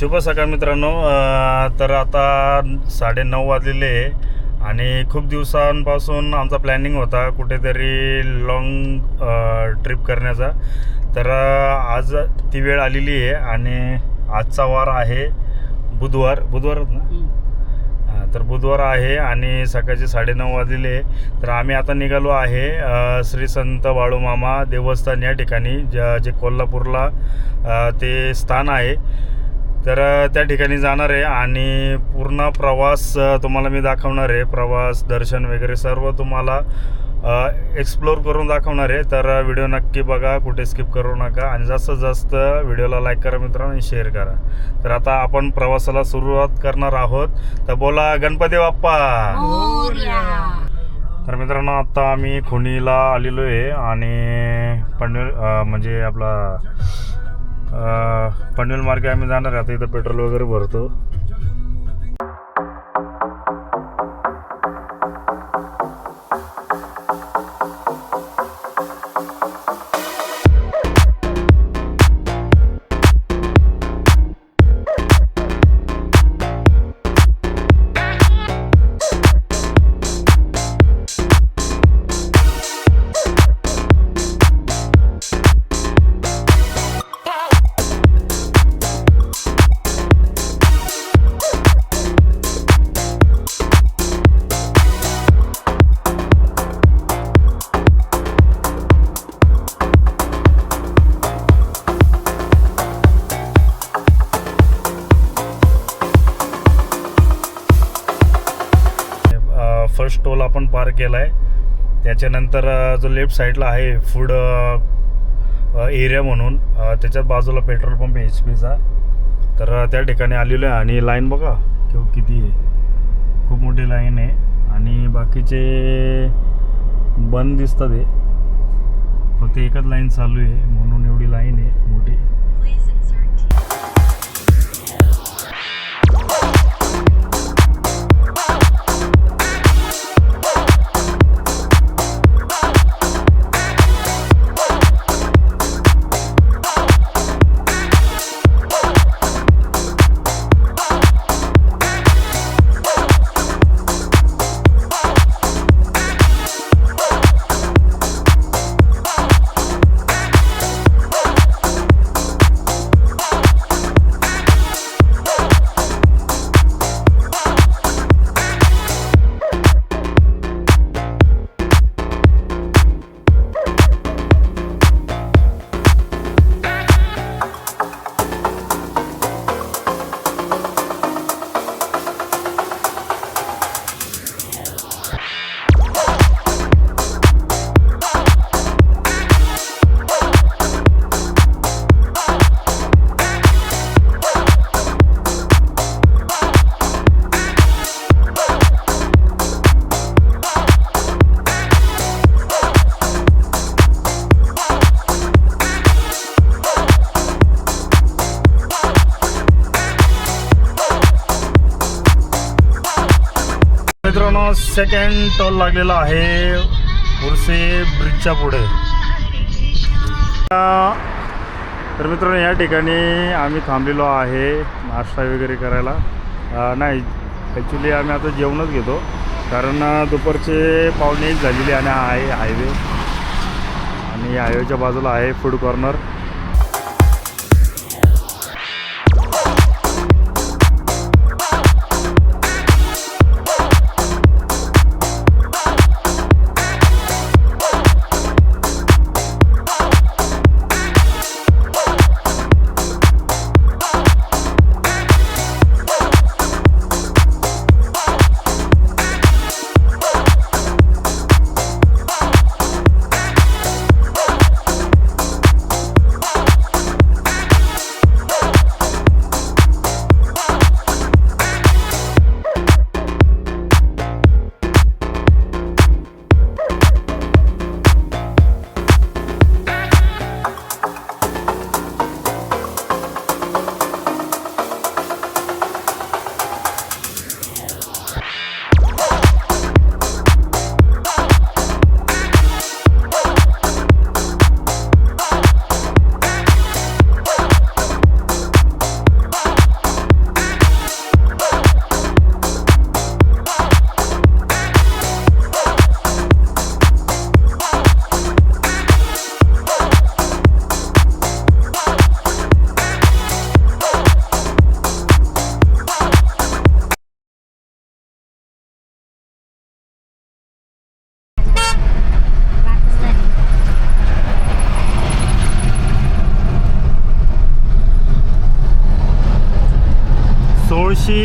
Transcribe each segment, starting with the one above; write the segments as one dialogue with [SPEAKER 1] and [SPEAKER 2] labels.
[SPEAKER 1] शुभ सकाळ मित्रांनो. तर आता 9:30 वाजलेले आहे आणि खूप दिवसांपासून आमचा प्लॅनिंग होता कुठेतरी लॉंग ट्रिप करण्याचा. तर आज ती वेळ आलेली आहे आणि आजचा वार आहे बुधवारच ना. तर बुधवार आहे आणि सकाळचे 9:30 वाजलेले आहे. तर आम्ही आता निघालो आहे श्री संत बाळूमामा देवस्थान या ठिकाणी, जे कोल्हापूरला ते स्थान आहे. तर त्या ठिकाणी जाणार आहे आणि पूर्ण प्रवास तुम्हाला मी दाखवणार आहे. प्रवास, दर्शन वगैरे सर्व तुम्हाला एक्सप्लोर करून दाखवणार आहे. तर व्हिडिओ नक्की बघा, कुठे स्किप करू नका आणि जास्तीत जास्त व्हिडिओला लाईक करा मित्रांनो आणि शेअर करा. तर आता आपण प्रवासाला सुरुवात करणार आहोत. तर बोला गणपती बाप्पा. तर मित्रांनो आता आम्ही खुणीला आलेलो आहे आणि पनवेल म्हणजे आपला पनवेल मार्गे आम्ही जाणार आहे. आता इथं पेट्रोल वगैरे भरतो. फर्स्ट टोल आपण पार केला आहे. त्याच्यानंतर जो लेफ्ट साईडला आहे फूड एरिया म्हणून, त्याच्या बाजूला पेट्रोल पंप आहे HP चा. तर त्या ठिकाणी आलेलो आहे आणि लाईन बघा किती आहे, खूप मोठी लाईन आहे आणि बाकीचे बंद दिसतात आहे. फक्त एकच लाईन चालू आहे म्हणून एवढी लाईन आहे मोठी. मित्रांनो सेकंड टोल लागलेला आहे उर्से ब्रिजच्या पुढे. तर मित्रांनो या ठिकाणी आम्ही थांबलेलो आहे नाश्ता वगैरे करायला. नाही ॲक्च्युली आम्ही आता जेवणच घेतो कारण दुपारचे 1:15 झालेले आणि हा आहे हायवे आणि हायवेच्या बाजूला आहे फूड कॉर्नर. सोळशी,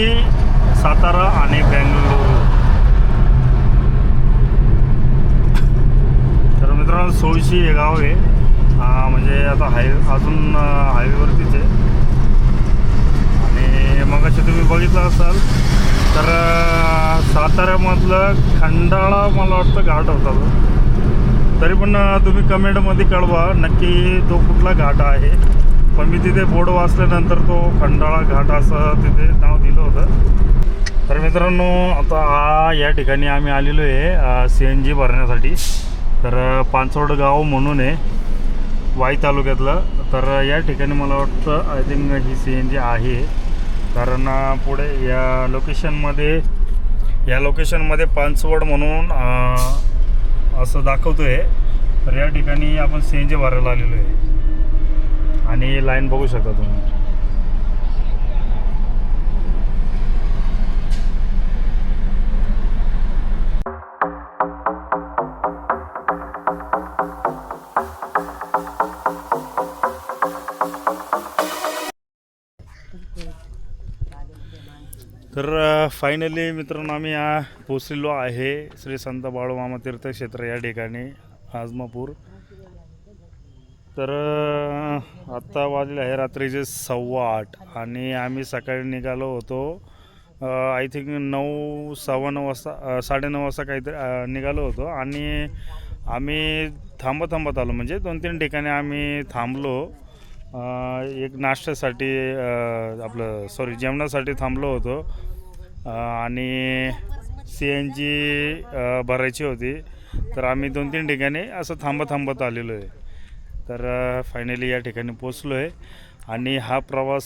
[SPEAKER 1] सातारा आणि बेंगळुरू. तर मित्रांनो सोळशी हे गाव आहे, म्हणजे आता अजून हायवेवरतीच आहे. आणि मग असे तुम्ही बघितलं असाल तर साताऱ्यामधलं खंडाळा मला वाटतं घाट होता तो. तरी पण तुम्ही कमेंटमध्ये कळवा नक्की तो कुठला घाट आहे. पण मी तिथे बोर्ड वाचल्यानंतर तो खंडाळा घाट असं तिथे नाव दिलं होतं. तर मित्रांनो आता या ठिकाणी आम्ही आलेलो आहे CNG भरण्यासाठी. तर पानसोड गाव म्हणून आहे वाई तालुक्यातलं. तर या ठिकाणी मला वाटतं आय थिंक ही CNG आहे, कारण पुढे या लोकेशनमध्ये पानसोड म्हणून असं दाखवतो आहे. तर या ठिकाणी आपण CNG भरायला आलेलो आहे आणि लाईन बघू शकता तुम्ही. तर फायनली मित्रांनो आम्ही पोचलेलो आहे श्री संत बाळूमामा तीर्थक्षेत्र या ठिकाणी आजमापूर. तर आत्ता वाजले आहे रात्रीचे 8:15 आणि आम्ही सकाळी निघालो होतो आय थिंक 9, 9:15 वाजता 9:30 वाजता काहीतरी निघालो होतो. आणि आम्ही थांबत आलो, म्हणजे 2-3 ठिकाणी आम्ही थांबलो. एक नाश्त्यासाठी जेवणासाठी थांबलो होतो आणि CNG भरायची होती. तर आम्ही 2-3 ठिकाणी असं थांबत आलेलो आहे. तर फायनली या ठिकाणी पोचलो आहे. आणि हा प्रवास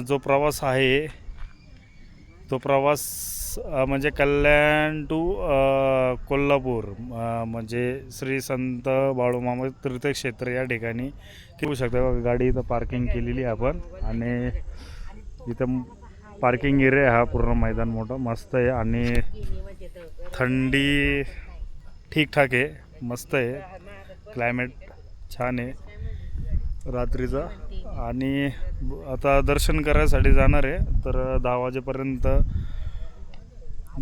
[SPEAKER 1] जो प्रवास आहे तो प्रवास म्हणजे कल्याण टू कोल्हापूर, म्हणजे श्री संत बाळूमामा तीर्थक्षेत्र या ठिकाणी येऊ शकता. गाडी इथं पार्किंग केलेली आहे आपण, आणि इथं पार्किंग एरिया हा पूर्ण मैदान मोठं मस्त आहे. आणि थंडी ठीकठाक आहे, मस्त आहे, क्लायमेट छान आहे रात्रीचा. आणि आता दर्शन करायसाठी जाणार आहे. तर 10 वाजेपर्यंत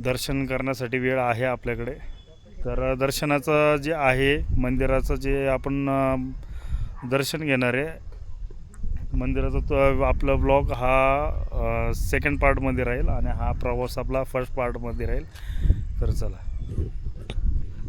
[SPEAKER 1] दर्शन करण्यासाठी वेळ आहे आपल्याकडे. तर दर्शनाचं जे आहे मंदिराचं जे आपण दर्शन घेणार आहे मंदिराचा, तो आपला ब्लॉग हा सेकंड पार्टमध्ये राहील आणि हा प्रवास आपला फर्स्ट पार्टमध्ये राहील. तर चला.